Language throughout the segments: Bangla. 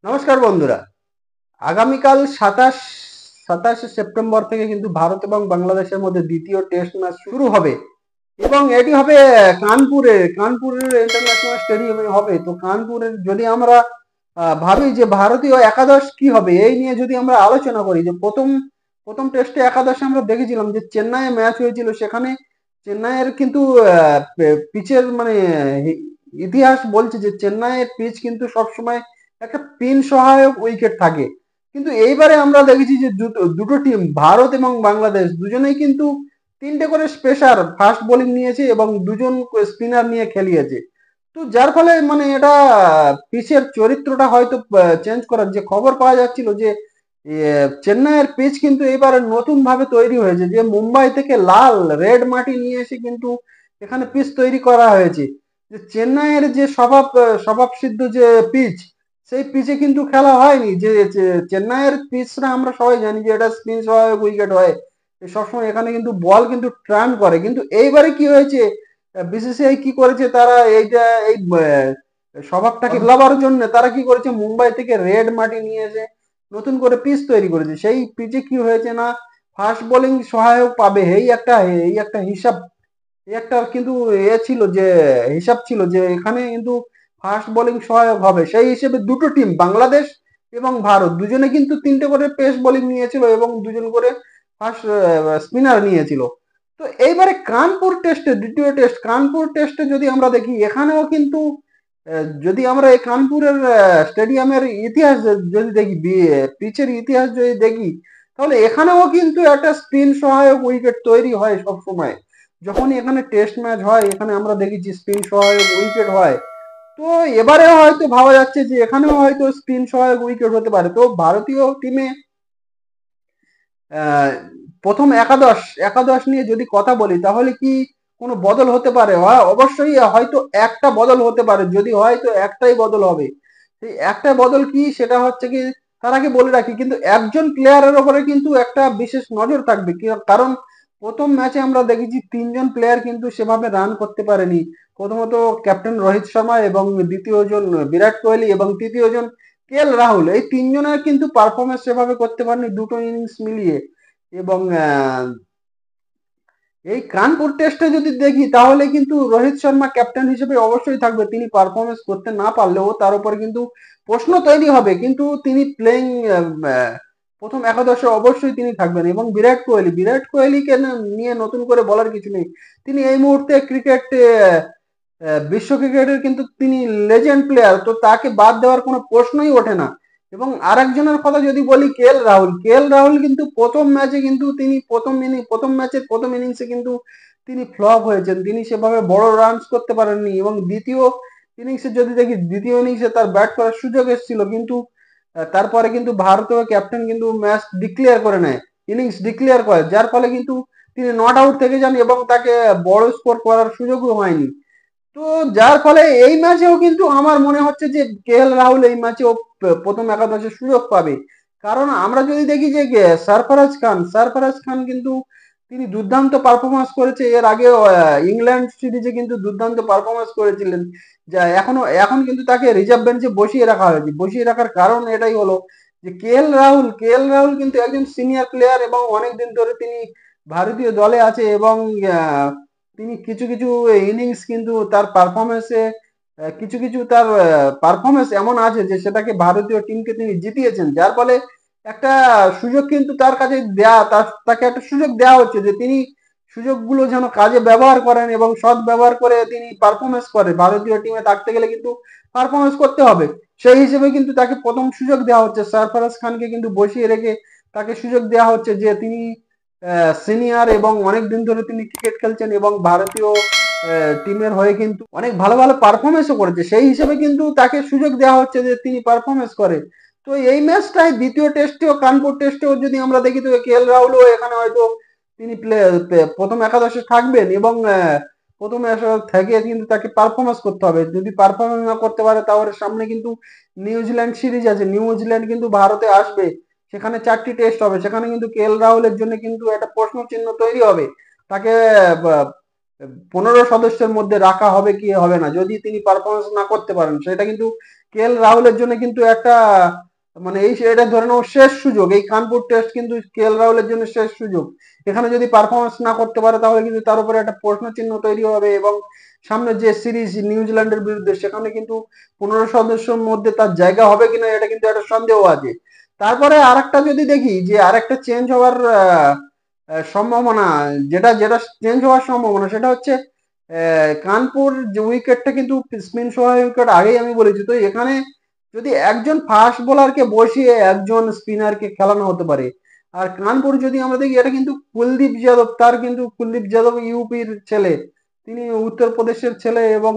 নমস্কার বন্ধুরা। আগামীকাল 27 সেপ্টেম্বর থেকে কিন্তু ভারত এবং বাংলাদেশের মধ্যে দ্বিতীয় টেস্ট ম্যাচ শুরু হবে এবং এটি হবে কানপুরের ইন্টারন্যাশনাল স্টেডিয়ামে হবে। তো কানপুরের যদি আমরা ভাবি যে ভারতীয় একাদশ কি হবে, এই নিয়ে যদি আমরা আলোচনা করি যে প্রথম প্রথম টেস্টে একাদশে আমরা দেখেছিলাম যে চেন্নাইয়ে ম্যাচ হয়েছিল, সেখানে চেন্নাইয়ের কিন্তু পিচের মানে ইতিহাস বলছে যে চেন্নাইয়ের পিচ কিন্তু সবসময় একটা পিন সহায়ক উইকেট থাকে। কিন্তু এইবারে আমরা দেখেছি যে দুটো টিম ভারত এবং বাংলাদেশ দুজনেই কিন্তু তিনটে করে স্পেশার ফাস্ট বোলিং নিয়েছে এবং দুজন স্পিনার নিয়ে খেলিয়েছে। তো যার ফলে মানে এটা পিচের চরিত্রটা হয়তো চেঞ্জ করার যে খবর পাওয়া যাচ্ছিল যে চেন্নাইয়ের পিচ কিন্তু এবারে নতুন ভাবে তৈরি হয়েছে, যে মুম্বাই থেকে লাল রেড মাটি নিয়ে এসে কিন্তু এখানে পিচ তৈরি করা হয়েছে। যে চেন্নাইয়ের যে স্বভাব সিদ্ধ যে পিচ, সেই পিচে কিন্তু খেলা হয়নি। যে চেন্নাইয়ের পিচটা আমরা সবাই জানি যে এটা স্পিন সহায়ক উইকেট হয়, সবসময় এখানে কিন্তু বল কিন্তু টার্ন করে। কিন্তু এইবারে কি হয়েছে, বিসিসিআই কি করেছে, তারা এইটা এই স্বভাবটাকে বদলাবার জন্য তারা কি করেছে, মুম্বাই থেকে রেড মাটি নিয়ে এসে নতুন করে পিচ তৈরি করেছে। সেই পিচে কি হয়েছে না, ফাস্ট বোলিং সহায়ক পাবে এই একটা হিসাব, এই একটা কিন্তু ছিল যে হিসাব ছিল যে এখানে কিন্তু ফাস্ট বোলিং সহায়ক হবে। সেই হিসেবে দুটো টিম বাংলাদেশ এবং ভারত দুজনে কিন্তু তিনটে করে পেস বোলিং নিয়েছিল এবং দুজন করে ফাস্ট স্পিনার নিয়েছিল। তো এইবারে কানপুর টেস্টে যদি আমরা দেখি, এখানেও কিন্তু যদি আমরা এই কানপুরের স্টেডিয়ামের ইতিহাস যদি দেখি, পিচের ইতিহাস যদি দেখি, তাহলে এখানেও কিন্তু একটা স্পিন সহায়ক উইকেট তৈরি হয় সব সময়। যখনই এখানে টেস্ট ম্যাচ হয়, এখানে আমরা দেখেছি স্পিন সহায়ক উইকেট হয়। তো এবারে হয়তো ভাবা যাচ্ছে যে এখানেও হয়তো স্পিন সহায়ক উইকেট হতে পারে। তো ভারতীয় টিমে আহ, প্রথম একাদশ একাদশ নিয়ে যদি কথা বলি, তাহলে কি কোনো বদল হতে পারে? অবশ্যই হয়তো একটা বদল হতে পারে, যদি হয়তো একটাই বদল হবে। সেই একটা বদল কি, সেটা হচ্ছে কি, তার আগে বলে রাখি কিন্তু একজন প্লেয়ারের ওপরে কিন্তু একটা বিশেষ নজর থাকবে। কারণ প্রথম ম্যাচে আমরা দেখেছি তিনজন প্লেয়ার কিন্তু সেভাবে রান করতে পারেনি। প্রথমত ক্যাপ্টেন রোহিত শর্মা, এবং দ্বিতীয়জন বিরাট কোহলি, এবং তৃতীয়জন রাহুল। এই তিনজনের কিন্তু পারফরমেন্স সেভাবে করতে পারেনি দুটো ইনিংস মিলিয়ে। এবং এই কানপুর টেস্টে যদি দেখি, তাহলে কিন্তু রোহিত শর্মা ক্যাপ্টেন হিসেবে অবশ্যই থাকবে। তিনি পারফরমেন্স করতে না পারলেও তার উপর কিন্তু প্রশ্ন তৈরি হবে, কিন্তু তিনি প্লেইং প্রথম একাদশে অবশ্যই তিনি থাকবেন। এবং বিরাট কোহলিকে নিয়ে নতুন করে বলার কিছু নেই। তিনি এই মুহূর্তে বিশ্ব ক্রিকেটের কিন্তু তিনি লেজেন্ড প্লেয়ার, তো তাকে বাদ দেওয়ার কোনো প্রশ্নই ওঠে না। এবং আরেকজনের কথা যদি বলি, কে এল রাহুল কিন্তু প্রথম ম্যাচে কিন্তু তিনি প্রথম ইনিংসে কিন্তু তিনি ফ্লপ হয়েছেন। তিনি সেভাবে বড় রানস করতে পারেননি। এবং দ্বিতীয় ইনিংসে তার ব্যাট করার সুযোগ এসেছিল, কিন্তু তারপরে কিন্তু ভারতীয় ক্যাপ্টেন কিন্তু ম্যাচ ডিক্লেয়ার করে নেয়, ইনিংস ডিক্লেয়ার করে, যার ফলে কিন্তু তিনি নট আউট থেকে যান এবং তাকে বড় স্কোর করার সুযোগও হয়নি। তো যার ফলে এই ম্যাচেও কিন্তু আমার মনে হচ্ছে যে কে এল রাহুল এই ম্যাচেও প্রথম একাদশে সুযোগ পাবে। কারণ আমরা যদি দেখি যে সরফরাজ খান কিন্তু তিনি দুর্দান্ত পারফরমেন্স করেছে। এর আগে ইংল্যান্ড সিরিজে কিন্তু দুর্দান্ত পারফরমেন্স করেছিলেন। যা এখন কিন্তু তাকে রিজার্ভ বেঞ্চে বসিয়ে রাখা হয়েছে। বসিয়ে রাখার কারণ এটাই হলো যে কে এল রাহুল কিন্তু একজন সিনিয়র প্লেয়ার এবং অনেকদিন ধরে তিনি ভারতীয় দলে আছে। এবং তিনি কিছু কিছু ইনিংস কিন্তু তার পারফরমেন্সে কিছু কিছু তার পারফরমেন্স এমন আছে যে সেটাকে ভারতীয় টিমকে তিনি জিতিয়েছেন। যার ফলে একটা সুযোগ কিন্তু তার কাছে তাকে একটা সুযোগ দেওয়া হচ্ছে যে তিনি সুযোগগুলো যেন কাজে ব্যবহার করেন এবং সৎ ব্যবহার করে তিনি পারফরমেন্স করে। ভারতীয় টিমে থাকতে গেলে কিন্তু পারফরমেন্স করতে হবে। সেই হিসেবে কিন্তু তাকে প্রথম সুযোগ দেওয়া হচ্ছে। সরফরাজ খানকে কিন্তু বসিয়ে রেখে তাকে সুযোগ দেওয়া হচ্ছে, যে তিনি সিনিয়র এবং অনেক দিন ধরে তিনি ক্রিকেট খেলছেন এবং ভারতীয় টিমের হয়ে কিন্তু অনেক ভালো ভালো পারফরমেন্সও করেছে। সেই হিসেবে কিন্তু তাকে সুযোগ দেওয়া হচ্ছে যে তিনি পারফরমেন্স করে। তো এই ম্যাচটাই দ্বিতীয় টেস্টেও কানপুর টেস্টেও যদি আমরা দেখি, তো কে এল রাহুলও এখানে হয়তো তিনি প্রথম একাদশে থাকবেন। এবং প্রথম একাদশে থেকে কিন্তু তাকে পারফরমেন্স করতে হবে। যদি পারফরমেন্স না করতে পারে, তাহলে সামনে কিন্তু নিউজিল্যান্ড সিরিজ আছে। নিউজিল্যান্ড কিন্তু ভারতে আসবে, সেখানে 4টি টেস্ট হবে। সেখানে কিন্তু কে এল রাহুলের জন্য কিন্তু একটা প্রশ্ন চিহ্ন তৈরি হবে। তাকে 15 সদস্যের মধ্যে রাখা হবে কি হবে না, যদি তিনি পারফরমেন্স না করতে পারেন। সেটা কিন্তু রাহুলের জন্য কিন্তু একটা মানে এটা ধরে নাও শেষ সুযোগ। এই কানপুর টেস্ট কিন্তু রাহুলের জন্য শেষ সুযোগ। এখানে যদি পারফরমেন্স না করতে পারে তাহলে কিন্তু তার উপরে একটা প্রশ্ন চিহ্ন তৈরি হবে, এবং সামনে যে সিরিজ নিউজিল্যান্ডের বিরুদ্ধে সেখানে কিন্তু 15 সদস্যের মধ্যে তার জায়গা হবে কিনা এটা কিন্তু একটা সন্দেহ আছে। তারপরে আরেকটা যদি দেখি যে আরেকটা চেঞ্জ হওয়ার সম্ভাবনা, যেটা যেটা চেঞ্জ হওয়ার সম্ভাবনা সেটা হচ্ছে কানপুর যে উইকেটটা কিন্তু স্পিন সহায়ক উইকেট আগেই আমি বলেছি। তো এখানে যদি একজন ফাস্ট বোলারকে বসিয়ে একজন স্পিনারকে খেলানো হতে পারে। আর কানপুর যদি আমরা দেখি, এটা কিন্তু কুলদীপ যাদব, তার কিন্তু কুলদীপ যাদব ইউপির ছেলে, তিনি উত্তরপ্রদেশের ছেলে, এবং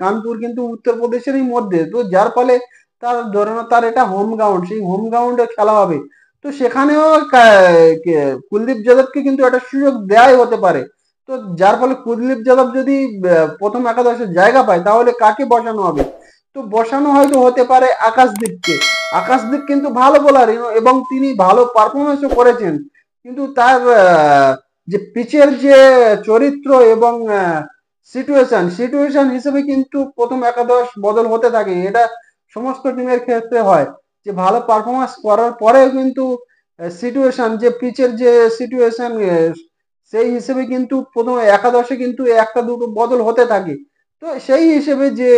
কানপুর কিন্তু উত্তরপ্রদেশেরই মধ্যে। তো যার ফলে তার ধরে নাও তার এটা হোম গ্রাউন্ড, সেই হোম গ্রাউন্ডে খেলা হবে। তো সেখানেও কুলদীপ যাদবকে কিন্তু একটা সুযোগ দেয়াই হতে পারে। তো যার ফলে কুলদীপ যাদব যদি প্রথম একাদশে জায়গা পায় তাহলে কাকে বসানো হবে? তো বসানো হয়তো হতে পারে আকাশদীপকে। আকাশদীপ কিন্তু ভালো বোলার এবং তিনি ভালো পারফরমেন্সও করেছেন, কিন্তু তার যে পিচের যে চরিত্র এবং সিচুয়েশন হিসেবে কিন্তু প্রথম একাদশ বদল হতে থাকে। এটা সমস্ত টিমের ক্ষেত্রে হয় যে ভালো পারফরমেন্স করার পরেও কিন্তু সিচুয়েশন, যে পিচের যে সিচুয়েশন, সেই হিসেবে কিন্তু প্রথম একাদশে কিন্তু একটা দুটো বদল হতে থাকে। তো সেই হিসেবে যে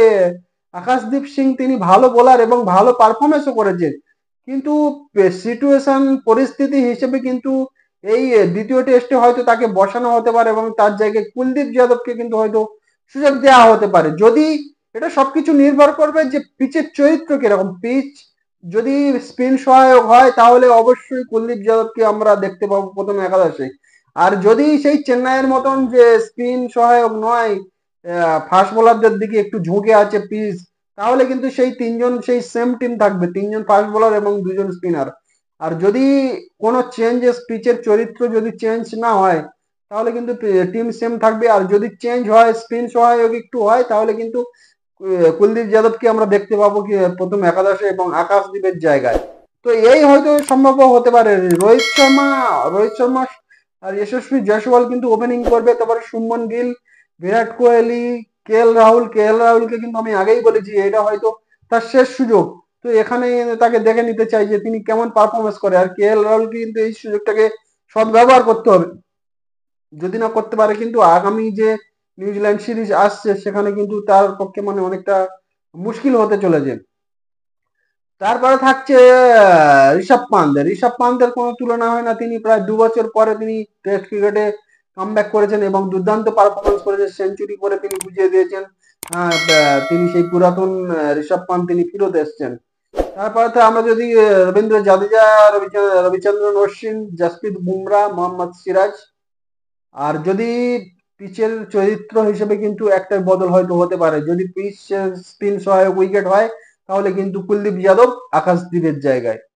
আকাশদীপ সিং তিনি ভালো বোলার এবং ভালো পারফরমেন্সও করেছেন, কিন্তু সিচুয়েশন পরিস্থিতি হিসেবে কিন্তু এই দ্বিতীয় টেস্টে হয়তো তাকে বসানো হতে পারে এবং তার জায়গায় কুলদীপ যাদবকে কিন্তু হয়তো সুযোগ দেওয়া হতে পারে। যদি এটা সবকিছু নির্ভর করবে যে পিচের চরিত্র কিরকম। পিচ যদি স্পিন সহায়ক হয় তাহলে অবশ্যই কুলদীপ যাদবকে আমরা দেখতে পাবো প্রথম একাদশে। আর যদি সেই চেন্নাইয়ের মতন যে স্পিন সহায়ক নয়, ফাস্ট বোলারদের দিকে একটু ঝুঁকে আছে পিচ, তাহলে কিন্তু সেই তিনজন সেই সেম টিম থাকবে, তিনজন ফাস্ট বোলার এবং দুজন স্পিনার। আর যদি কোনো চেঞ্জেস পিচের চরিত্র যদি চেঞ্জ না হয় তাহলে কিন্তু টিম সেম থাকবে। আর যদি চেঞ্জ হয়, স্পিন সহায়ক একটু হয়, তাহলে কিন্তু কুলদীপ যাদবকে আমরা দেখতে পাবো কি প্রথম একাদশে এবং আকাশদীপের জায়গায়। তো এই হয়তো সম্ভব হতে পারে। রোহিত শর্মা আর যশস্বী জয়সওয়াল কিন্তু ওপেনিং করবে। তারপরে শুভমন গিল, বিরাট কোহলি, কে এল রাহুলকে কিন্তু আমি আগেই বলেছি এটা হয়তো তার শেষ সুযোগ। তো এখানে তাকে দেখে নিতে চাই যে তিনি কেমন পারফরমেন্স করে। আর কে এল রাহুল কিন্তু এই সুযোগটাকে সদ্ব্যবহার করতে হবে। যদি না করতে পারে কিন্তু আগামী যে নিউজিল্যান্ড সিরিজ আসছে সেখানে কিন্তু তার পক্ষে মানে অনেকটা মুশকিল হতে চলেছে। তারপরে থাকছে ঋষভ পান্তের কোনো তুলনা হয় না। তিনি প্রায় 2 বছর পরে তিনি টেস্ট ক্রিকেটে কামব্যাক করেছেন এবং দুর্দান্ত পারফরমেন্স করেছেন, সেঞ্চুরি করে তিনি বুঝিয়ে দিয়েছেন তিনি সেই পুরাতন ঋষভ পান্ত তিনি ফিরত এসছেন। তারপরে তো আমরা যদি রবীন্দ্র জাদেজা, রবিচন্দ্রন অশ্বিন, জসপ্রীত বুমরা, মোহাম্মদ সিরাজ, আর যদি পিচের চরিত্র হিসেবে কিন্তু একটা বদল হয়তো হতে পারে। যদি পিচ স্পিন সহায়ক উইকেট হয় তাহলে কিন্তু কুলদীপ যাদব আকাশদীপের জায়গায়।